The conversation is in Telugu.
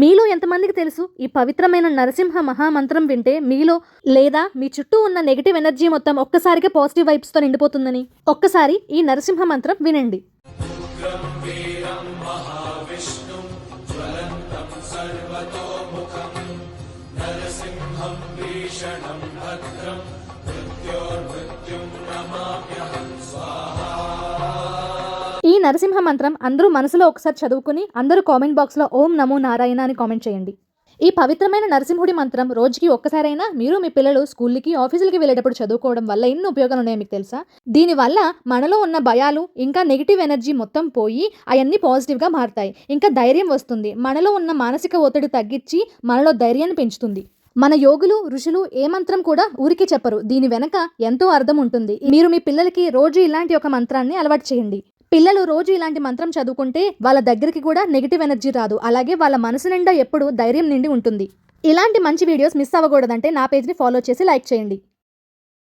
మీలో ఎంతమందికి తెలుసు ఈ పవిత్రమైన నరసింహ మహామంత్రం వింటే మీలో లేదా మీ చుట్టూ ఉన్న నెగిటివ్ ఎనర్జీ మొత్తం ఒక్కసారిగా పాజిటివ్ వైబ్స్తో నిండిపోతుందని? ఒక్కసారి ఈ నరసింహ మంత్రం వినండి. ఈ నరసింహ మంత్రం అందరూ మనసులో ఒకసారి చదువుకుని అందరూ కామెంట్ బాక్స్లో ఓం నమో నారాయణ అని కామెంట్ చేయండి. ఈ పవిత్రమైన నరసింహుడి మంత్రం రోజుకి ఒక్కసారైనా మీరు మీ పిల్లలు స్కూల్కి ఆఫీసులకి వెళ్ళేటప్పుడు చదువుకోవడం వల్ల ఎన్ని ఉపయోగాలు ఉన్నాయో మీకు తెలుసా? దీనివల్ల మనలో ఉన్న భయాలు ఇంకా నెగిటివ్ ఎనర్జీ మొత్తం పోయి అవన్నీ పాజిటివ్గా మారుతాయి. ఇంకా ధైర్యం వస్తుంది. మనలో ఉన్న మానసిక ఒత్తిడి తగ్గించి మనలో ధైర్యాన్ని పెంచుతుంది. మన యోగులు ఋషులు ఏ మంత్రం కూడా ఊరికే చెప్పరు. దీని వెనక ఎంతో అర్థం ఉంటుంది. మీరు మీ పిల్లలకి రోజు ఇలాంటి ఒక మంత్రాన్ని అలవాటు చేయండి. పిల్లలు రోజు ఇలాంటి మంత్రం చదువుకుంటే వాళ్ళ దగ్గరికి కూడా నెగిటివ్ ఎనర్జీ రాదు. అలాగే వాళ్ళ మనసు నిండా ఎప్పుడు ధైర్యం నిండి ఉంటుంది. ఇలాంటి మంచి వీడియోస్ మిస్ అవ్వకూడదంటే నా పేజ్ని ఫాలో చేసి లైక్ చేయండి.